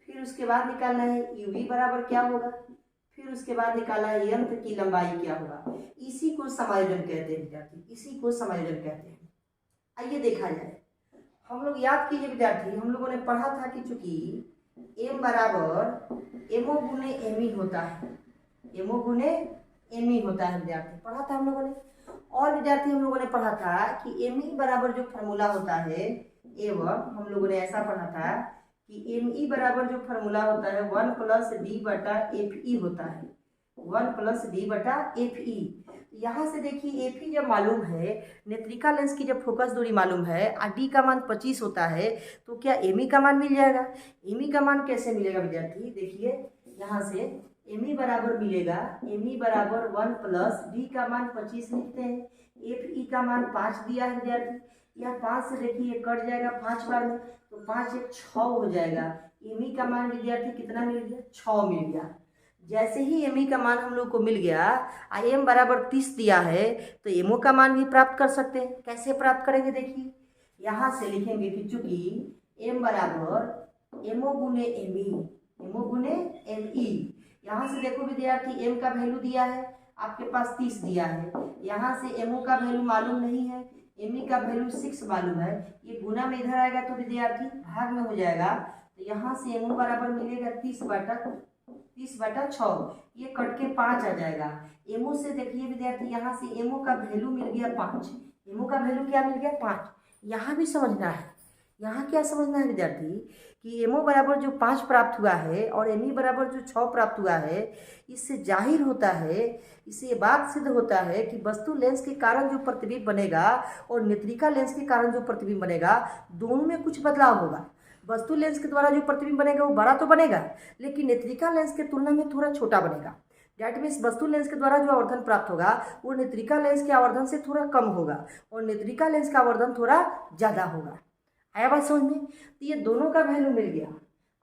फिर उसके बाद निकालना है यूवी बराबर क्या होगा, फिर उसके बाद निकालना है यंत्र की लंबाई क्या होगा। इसी को समायोजन कहते हैं विद्यार्थी, इसी को समायोजन कहते हैं। आइए देखा जाए। हम लोग याद कीजिए विद्यार्थी, हम लोगों ने पढ़ा था कि चूंकि एम बराबर एमओ गुने एमई होता है, एमओ गुने एमई होता है विद्यार्थी, पढ़ा था हम लोगों ने। और विद्यार्थी हम लोगों ने पढ़ा था कि एमई बराबर जो फार्मूला होता है, एवं हम लोगों ने ऐसा पढ़ा था कि एमई बराबर जो फार्मूला होता है 1+d/fe होता है, 1+d/fe। यहाँ से देखिए एफई जब मालूम है, नेत्रिका लेंस की जब फोकस दूरी मालूम है और डी का मान 25 होता है, तो क्या एमई का मान मिल जाएगा। एमई का मान कैसे मिलेगा विद्यार्थी? देखिए यहाँ से एमई बराबर मिलेगा, एमई बराबर 1+d का मान 25 लिखते हैं, एफ का मान 5 दिया है विद्यार्थी। यह 5 से देखिए कट जाएगा 5 बार में, तो 5 एक 6 हो जाएगा। एमई का मान विद्यार्थी कितना मिल गया? 6 मिल गया। जैसे ही एमई का मान हम लोग को मिल गया, एम बराबर 30 दिया है, तो एमओ का मान भी प्राप्त कर सकते हैं। कैसे प्राप्त करेंगे? देखिए यहाँ से लिखेंगे कि चूंकि एम बराबर एमओ गुने एमई, एमओ गुने एमई। यहाँ से देखो विद्यार्थी एम का वैल्यू दिया है आपके पास 30 दिया है, यहाँ से एमओ का वैल्यू मालूम नहीं है, एमई का वैल्यू 6 मालूम है। ये गुना में इधर आएगा तो विद्यार्थी भाग में हो जाएगा, तो यहाँ से एमओ बराबर मिलेगा 30/6, ये कट के 5 आ जाएगा। एमओ से देखिए विद्यार्थी यहाँ से एमओ का वैल्यू मिल गया 5, एमओ का वैल्यू क्या मिल गया? 5। यहाँ भी समझना है, यहाँ क्या समझना है विद्यार्थी कि एमओ बराबर जो 5 प्राप्त हुआ है और एमई बराबर जो 6 प्राप्त हुआ है, इससे जाहिर होता है, इससे बात सिद्ध होता है कि वस्तु लेंस के कारण जो प्रतिबिंब बनेगा और नेत्रिका लेंस के कारण जो प्रतिबिंब बनेगा, दोनों में कुछ बदलाव होगा। वस्तु लेंस के द्वारा जो प्रतिबिंब बनेगा वो बड़ा तो बनेगा, लेकिन नेत्रिका लेंस के तुलना में थोड़ा छोटा बनेगा। डैट मीन्स वस्तु लेंस के द्वारा जो आवर्धन प्राप्त होगा वो नेत्रिका लेंस के आवर्धन से थोड़ा कम होगा और नेत्रिका लेंस का आवर्धन थोड़ा ज़्यादा होगा। आया बात समझ में? तो ये दोनों का वैल्यू मिल गया।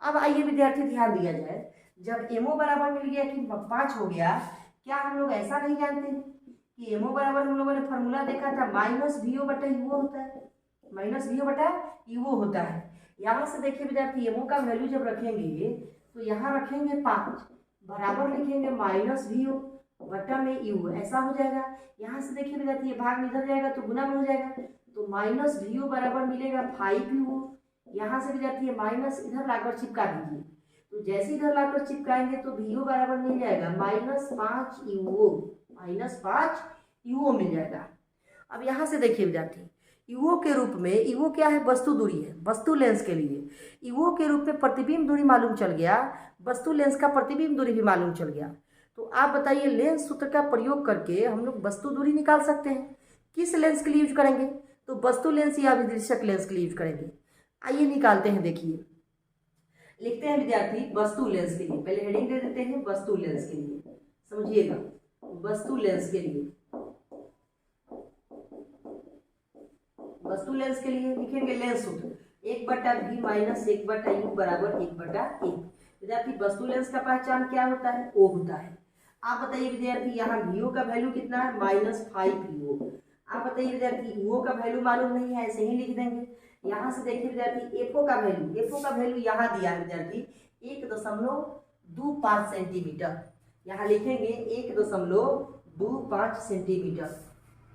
अब आइए विद्यार्थी ध्यान दिया जाए, जब एमओ बराबर मिल गया कि 5 हो गया, क्या हम लोग ऐसा नहीं जानते कि एमओ बराबर हम लोगों ने फार्मूला देखा था -VO/UO होता है, -VO/UO होता है। यहाँ से देखिए विद्यार्थी एमओ का वैल्यू जब रखेंगे तो यहाँ रखेंगे 5 बराबर लिखेंगे -VO बटा में यू, ऐसा हो जाएगा। यहाँ से देखिए विद्यार्थी ये भाग में इधर जाएगा तो गुना में हो जाएगा, तो माइनस वी यू बराबर मिलेगा 5 यू। यहाँ से विद्यार्थी ये माइनस इधर लाकर चिपका दीजिए, तो जैसे इधर लाकर चिपकाएंगे तो वी यू बराबर मिल जाएगा -5 यू, -5 यू मिल जाएगा। अब यहाँ से देखिए विद्यार्थी यूओ के रूप में, यूओ क्या है, वस्तु दूरी है, वस्तु लेंस के लिए यूओ के रूप में प्रतिबिंब दूरी मालूम चल गया, वस्तु लेंस का प्रतिबिंब दूरी भी मालूम चल गया। तो आप बताइए लेंस सूत्र का प्रयोग करके हम लोग वस्तु दूरी निकाल सकते हैं। किस लेंस के लिए यूज करेंगे, तो वस्तु लेंस या विदर्शक लेंस के लिए यूज करेंगे। आइए निकालते हैं, देखिए लिखते हैं विद्यार्थी वस्तु लेंस के लिए, पहले हेडिंग दे देते हैं वस्तु लेंस के लिए, समझिएगा वस्तु लेंस के लिए, वस्तु लेंस के लिए लिखेंगे लेंस सूत्र 1/v माइनस 1/u बराबर 1/1। विद्यार्थी वस्तु लेंस का पहचान क्या होता है, ओ होता है। आप बताइए विद्यार्थी यहाँ वीओ का वैल्यू कितना है, -5 वीओ। आप बताइए विद्यार्थी यूओ का वैल्यू मालूम नहीं है, ऐसे ही लिख देंगे। यहाँ से देखिए विद्यार्थी एफओ का वैल्यू यहाँ दिया है विद्यार्थी 1.25 सेंटीमीटर, यहाँ लिखेंगे 1.25 सेंटीमीटर।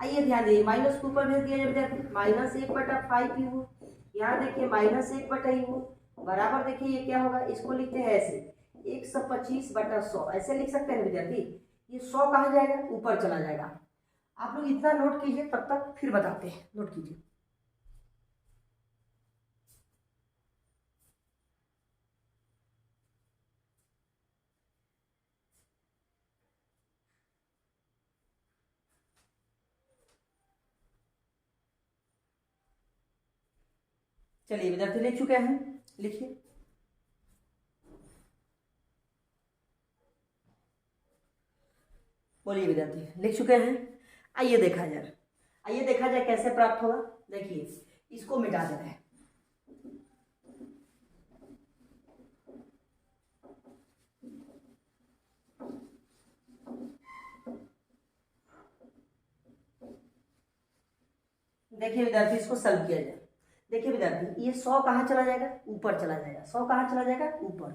आइए ध्यान दीजिए माइनस के ऊपर भेज दिया जाए विद्यार्थी, -1/5 यू, यहाँ देखिए -1/u बराबर, देखिए ये क्या होगा, इसको लिखते हैं ऐसे 125/100, ऐसे लिख सकते हैं विद्यार्थी। ये 100 कहाँ जाएगा, ऊपर चला जाएगा। आप लोग इतना नोट कीजिए, तब तक फिर बताते हैं, नोट कीजिए। चलिए विद्यार्थी लिख चुके हैं, लिखिए। बोलिए विद्यार्थी लिख चुके हैं। आइए देखा जाए कैसे प्राप्त होगा। देखिए इसको मिटा देना है, देखिए विद्यार्थी इसको सॉल्व किया जाए। देखिए विद्यार्थी ये 100 कहाँ चला जाएगा, ऊपर चला जाएगा। 100 कहाँ चला जाएगा, ऊपर।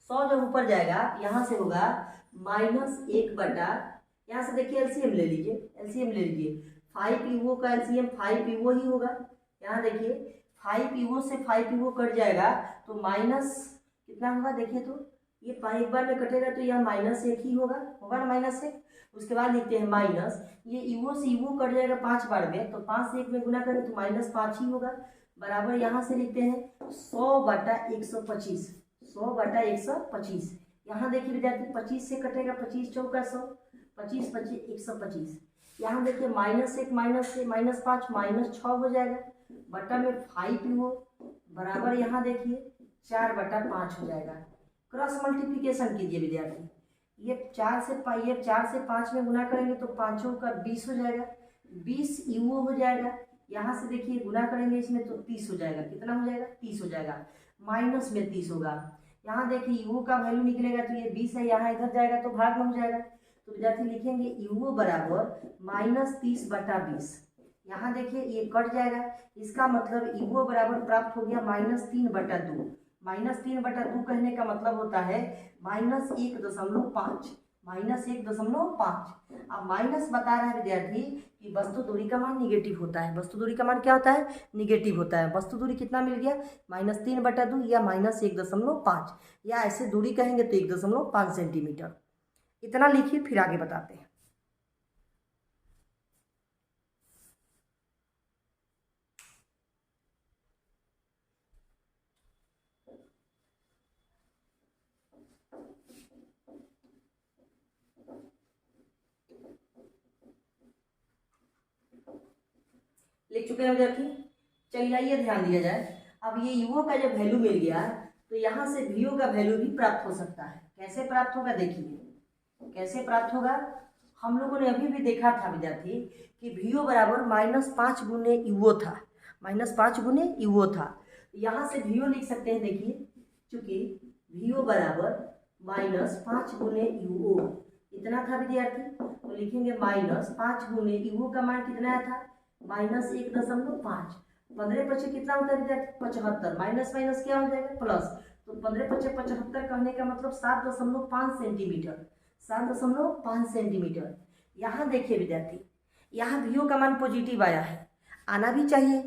100 जब ऊपर जाएगा यहाँ से होगा -1/, यहाँ से देखिए एलसीएम ले लीजिए, 5 ईओ का एलसीएम 5 ईओ ही होगा। यहाँ देखिए 5 ईओ से 5 ईओ कट जाएगा तो माइनस कितना होगा, देखिए तो ये एक बार में कटेगा तो यह -1 ही होगा ना, -1। उसके बाद लिखते हैं माइनस, ये ईओ से ईओ कट जाएगा 5 बार में, तो 5 से 1 में गुना करें तो -5 ही होगा, बराबर। यहाँ से लिखते हैं 100/125, 100/125। यहाँ देखिए विद्यार्थी 25 से कटेगा, 25 चौका 100, 25 25 125। यहाँ देखिए -1 से -5 -6 हो जाएगा, बटा में 5 ईओ बराबर, यहाँ देखिए 4/5 हो जाएगा। क्रॉस मल्टीप्लिकेशन कीजिए विद्यार्थी, ये 4 से 5 में गुना करेंगे तो 5 का 20 हो जाएगा, 20 ईओ हो जाएगा। यहाँ से देखिए गुना करेंगे इसमें तो 30 हो जाएगा, कितना हो जाएगा, 30 हो जाएगा, माइनस में 30 होगा। यहाँ देखिए ईओ का वैल्यू निकलेगा तो ये 20 है, यहाँ इधर जाएगा तो भाग में हो जाएगा, तो विद्यार्थी लिखेंगे ईओ बराबर -30/20। यहाँ देखिए ये कट जाएगा, इसका मतलब ईओ बराबर प्राप्त हो गया -3/2। -3/2 कहने का मतलब होता है -1.5, -1.5। अब माइनस बता रहा है विद्यार्थी कि वस्तु दूरी का मान निगेटिव होता है। वस्तु दूरी का मान क्या होता है, निगेटिव होता है। वस्तु दूरी कितना मिल गया, -3/2 या -1.5, या ऐसे दूरी कहेंगे तो 1.5 सेंटीमीटर। इतना लिखिए, फिर आगे बताते हैं। लिख चुके हैं विद्यार्थी। चलिए आइए ध्यान दिया जाए। अब ये यूओ का जब वैल्यू मिल गया तो यहाँ से वीओ का वैल्यू भी प्राप्त हो सकता है। कैसे प्राप्त होगा, देखिए कैसे प्राप्त होगा। हम लोगों ने अभी भी देखा था विद्यार्थी कि वीओ बराबर -5 गुने यूओ था, -5 गुने यूओ था। यहाँ से वीओ लिख सकते हैं, देखिए चूंकि वीओ बराबर -5 गुने यूओ इतना था विद्यार्थी, तो लिखेंगे -5 गुने यूओ का मान कितना था, -1.5। 15 पचे कितना होता है विद्यार्थी, 75। माइनस माइनस क्या हो जाएगा, प्लस। तो 15 पचे 75 कहने का मतलब 7.5 सेंटीमीटर। 7.5 सेंटीमीटर। यहाँ देखिए विद्यार्थी, यहाँ VO का मान पॉजिटिव आया है, आना भी चाहिए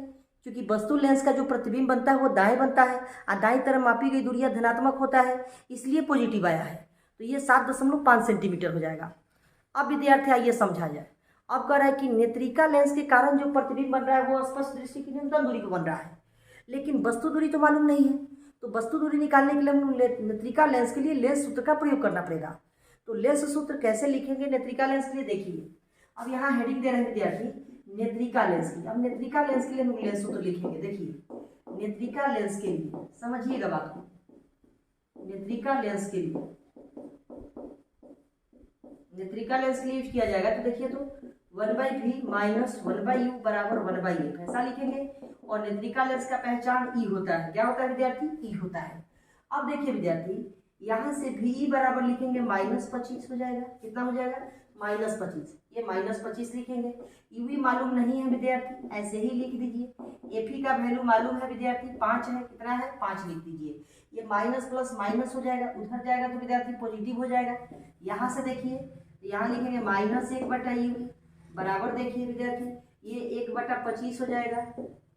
क्योंकि वस्तु लेंस का जो प्रतिबिंब बनता है वो दाएं बनता है और दाएं तरफ मापी गई दूरियां धनात्मक होता है, इसलिए पॉजिटिव आया है। तो ये 7.5 सेंटीमीटर हो जाएगा। अब विद्यार्थी आइए समझा जाए। अब कह रहा है कि नेत्रिका लेंस के कारण जो प्रतिबिंब बन रहा है वो स्पष्ट दृष्टि की न्यूनतम दूरी पर बन रहा है, लेकिन वस्तु दूरी तो मालूम नहीं है। तो वस्तु दूरी निकालने के लिए हम नेत्रिका लेंस के लिए लेंस सूत्र का प्रयोग करना पड़ेगा। तो लेंस सूत्र कैसे लिखेंगे नेत्रिका लेंस के लिए, देखिए अब यहाँ हेडिंग दे रहे हैं विद्यार्थी नेत्रिका लेंस की। अब नेत्रिका लेंस के लिए हम लेंस सूत्र लिखेंगे। देखिए नेत्रिका लेंस के लिए समझिएगा बात को, नेत्रिका लेंस के लिए, नेत्रिका लेंस के लिए यूज किया जाएगा। तो देखिए तो 1/v माइनस 1/u बराबर 1/f ऐसा लिखेंगे। और नेत्रिका लेंस का पहचान ई होता है। क्या होता है विद्यार्थी? ई होता है। अब देखिए विद्यार्थी, यहाँ से VE बराबर लिखेंगे -25 हो जाएगा। कितना हो जाएगा? -25। ये -25 लिखेंगे। UV मालूम नहीं है विद्यार्थी, ऐसे ही लिख दीजिए। FE का वैल्यू मालूम है विद्यार्थी 5 है। कितना है? 5 लिख दीजिए। ये माइनस प्लस माइनस हो जाएगा, उधर जाएगा तो विद्यार्थी पॉजिटिव हो जाएगा। यहाँ से देखिए, यहाँ लिखेंगे -1/UV बराबर, देखिए विद्यार्थी ये 1/25 हो जाएगा।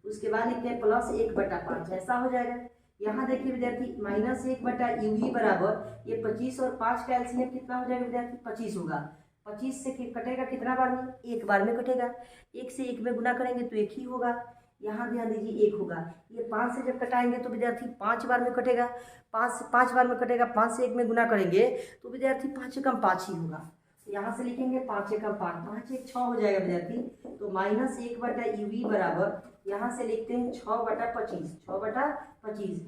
उसके बाद लिखते हैं +1/5 ऐसा हो जाएगा। यहाँ देखिए विद्यार्थी -1/UV बराबर ये 25 और 5 का एलसीएम कितना हो जाएगा विद्यार्थी? 25 होगा। 25 से कटेगा कितना बार में? एक बार में कटेगा। 1 से 1 में गुना करेंगे तो 1 ही होगा। यहाँ ध्यान दीजिए 1 होगा। ये 5 से जब कटाएंगे तो विद्यार्थी 5 बार में कटेगा। 5 बार में कटेगा, 5 से 1 में गुना करेंगे तो विद्यार्थी 5 से कम 5 ही होगा। यहाँ से लिखेंगे 5 से कम 5, 5 1 6 हो जाएगा विद्यार्थी। तो -1/UV बराबर यहाँ से लिखते हैं 6/25, 6/25।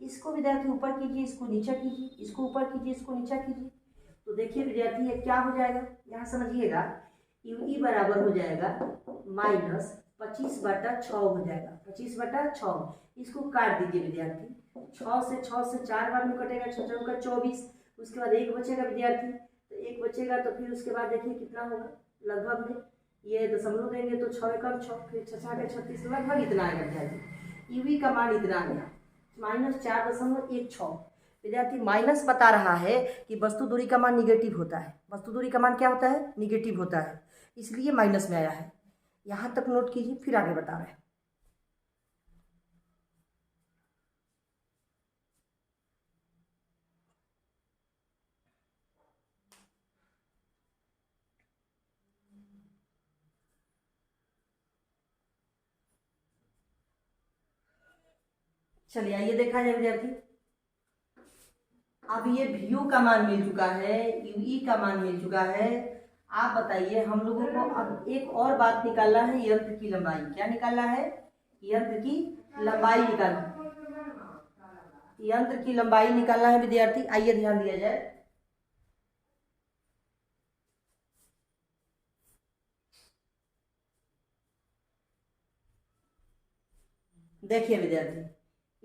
इसको विद्यार्थी ऊपर कीजिए, इसको नीचा कीजिए, इसको ऊपर कीजिए, इसको नीचा कीजिए। तो देखिए विद्यार्थी ये क्या हो जाएगा, यहाँ समझिएगा। UE बराबर हो जाएगा -25/6 हो जाएगा, 25/6। इसको काट दीजिए विद्यार्थी। 6 से 4 बार में कटेगा, 6 चौका 24। उसके बाद 1 बचेगा विद्यार्थी, तो 1 बचेगा तो फिर उसके बाद देखिए कितना होगा लगभग में। ये दशमलव देंगे तो 6 एकम 6, फिर 6 के 36, लगभग इतना आएगा विद्यार्थी। UV का मान इतना आ गया -4.16। विद्यार्थी माइनस बता रहा है कि वस्तु दूरी का मान निगेटिव होता है। वस्तु दूरी का मान क्या होता है? निगेटिव होता है, इसलिए माइनस में आया है। यहाँ तक नोट कीजिए, फिर आगे बता रहे हैं। चलिए आइए देखा जाए विद्यार्थी। अब ये VO का मान मिल चुका है, UE का मान मिल चुका है। आप बताइए, हम लोगों को अब एक और बात निकालना है, यंत्र की लंबाई। क्या निकालना है? यंत्र की लंबाई निकालना, यंत्र की लंबाई निकालना है विद्यार्थी। आइए ध्यान दिया जाए। देखिए विद्यार्थी,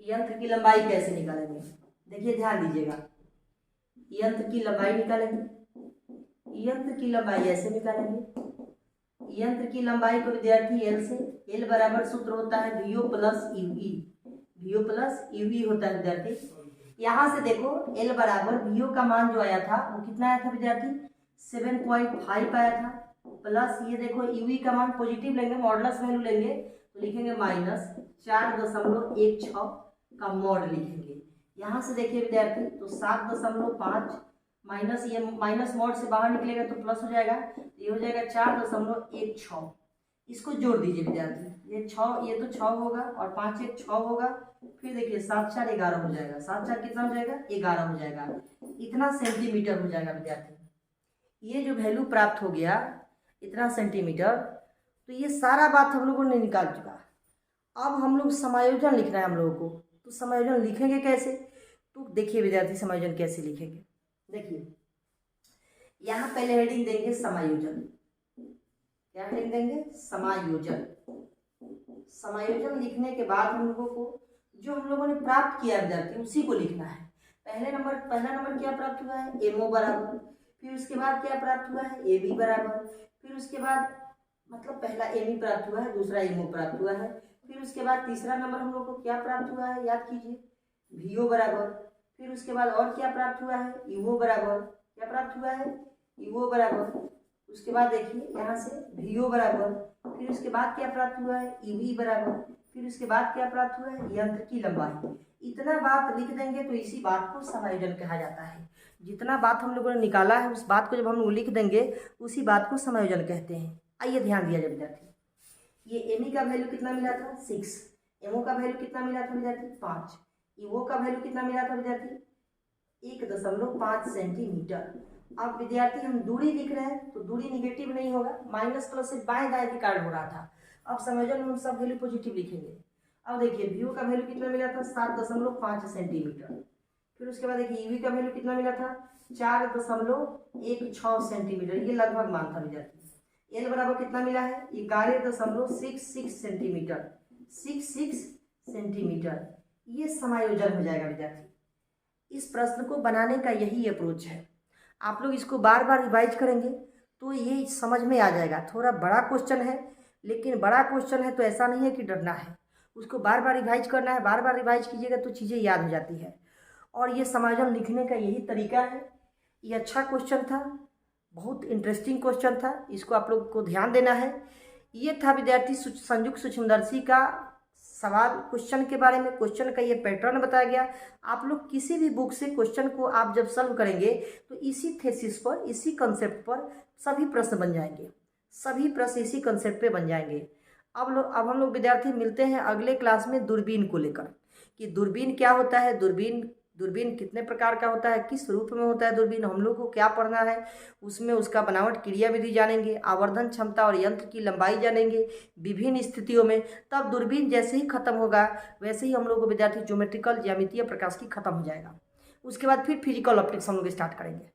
यंत्र की लंबाई कैसे निकालेंगे? देखिए ध्यान दीजिएगा, यंत्र की लंबाई निकालेंगे। यंत्र की लंबाई ऐसे निकालेंगे। यंत्र की लंबाई को विद्यार्थी L से, L बराबर सूत्र होता है VO plus UE, VO plus UE होता है विद्यार्थी। यहाँ से देखो L बराबर VO का मान जो आया था वो कितना आया था विद्यार्थी? 7.5 आया था। प्लस ये देखो UE का मान पॉजिटिव लेंगे, मॉडुलस वैल्यू लेंगे तो लिखेंगे -4.16 का मॉड लिखेंगे। यहाँ से देखिए विद्यार्थी, तो 7.5 माइनस, ये माइनस मॉड से बाहर निकलेगा तो प्लस हो जाएगा, ये हो जाएगा 4.16। इसको जोड़ दीजिए विद्यार्थी, ये 6, ये तो 6 होगा और 5 1 6 होगा। फिर देखिए 7 4 11 हो जाएगा। 7 4 कितना हो जाएगा? 11 हो जाएगा। इतना सेंटीमीटर हो जाएगा विद्यार्थी। ये जो वैल्यू प्राप्त हो गया इतना सेंटीमीटर, तो ये सारा बात हम लोगों ने निकाल चुका। अब हम लोग समायोजन लिखना है हम लोगों को। तो समायोजन लिखेंगे कैसे? तो देखिए विद्यार्थी समायोजन कैसे लिखेंगे। देखिए यहाँ पहले हेडिंग देंगे समायोजन। क्या हेडिंग देंगे? समायोजन। समायोजन लिखने के बाद हम लोगों को जो हम लोगों ने प्राप्त किया विद्यार्थी उसी को लिखना है। पहला नंबर क्या प्राप्त हुआ है? MO बराबर। फिर उसके बाद क्या प्राप्त हुआ है? AB बराबर। फिर उसके बाद मतलब पहला ME प्राप्त हुआ है, दूसरा MO प्राप्त हुआ है। फिर उसके बाद तीसरा नंबर हम लोग को क्या प्राप्त हुआ है? याद कीजिए, VO बराबर। फिर उसके बाद और क्या प्राप्त हुआ है? UO बराबर। क्या प्राप्त हुआ है? ईओ बराबर, उसके बाद देखिए यहाँ से वीओ बराबर, फिर उसके बाद क्या प्राप्त हुआ है ईवी बराबर, फिर उसके बाद क्या प्राप्त हुआ है यंत्र की लंबाई। इतना बात लिख देंगे तो इसी बात को समायोजन कहा जाता है। जितना बात हम लोगों ने निकाला है उस बात को जब हम लोग लिख देंगे उसी बात को समायोजन कहते हैं। आइए ध्यान दिया जाए विद्यार्थी, ये एमई का वैल्यू कितना मिला था 6, एमओ का वैल्यू कितना मिला था विद्यार्थी 5, ईओ का वैल्यू कितना मिला था विद्यार्थी 1.5 सेंटीमीटर। अब विद्यार्थी हम दूरी लिख रहे हैं तो दूरी निगेटिव नहीं होगा, माइनस प्लस से बाएं दाएं के कारण हो रहा था। अब संयोजन में हम सब वैल्यू पॉजिटिव लिखेंगे। अब देखिए वीओ का वैल्यू कितना मिला था 7.5 सेंटीमीटर, फिर उसके बाद देखिए ईवी का वैल्यू कितना मिला था 4.16 सेंटीमीटर, ये लगभग मान था विद्यार्थी। एल बराबर कितना मिला है 11.66 सेंटीमीटर, 66 सेंटीमीटर। ये समायोजन हो जाएगा विद्यार्थी। इस प्रश्न को बनाने का यही अप्रोच है। आप लोग इसको बार बार रिवाइज करेंगे तो ये समझ में आ जाएगा। थोड़ा बड़ा क्वेश्चन है, लेकिन बड़ा क्वेश्चन है तो ऐसा नहीं है कि डरना है, उसको बार बार रिवाइज करना है। बार बार रिवाइज कीजिएगा तो चीज़ें याद हो जाती है। और ये समायोजन लिखने का यही तरीका है। ये अच्छा क्वेश्चन था, बहुत इंटरेस्टिंग क्वेश्चन था, इसको आप लोग को ध्यान देना है। ये था विद्यार्थी संयुक्त सूक्ष्मदर्शी का सवाल, क्वेश्चन के बारे में। क्वेश्चन का ये पैटर्न बताया गया। आप लोग किसी भी बुक से क्वेश्चन को आप जब सॉल्व करेंगे तो इसी थेसिस पर, इसी कंसेप्ट पर सभी प्रश्न बन जाएंगे, सभी प्रश्न इसी कंसेप्ट पे बन जाएंगे। अब हम लोग विद्यार्थी मिलते हैं अगले क्लास में दूरबीन को लेकर, कि दूरबीन क्या होता है, दूरबीन कितने प्रकार का होता है, किस रूप में होता है दूरबीन, हम लोग को क्या पढ़ना है उसमें, उसका बनावट क्रिया विधि जानेंगे, आवर्धन क्षमता और यंत्र की लंबाई जानेंगे विभिन्न स्थितियों में। तब दूरबीन जैसे ही खत्म होगा वैसे ही हम लोग को विद्यार्थी ज्योमेट्रिकल ज्यामितीय प्रकाश की खत्म हो जाएगा। उसके बाद फिर फिजिकल ऑप्टिक्स हम लोग स्टार्ट करेंगे।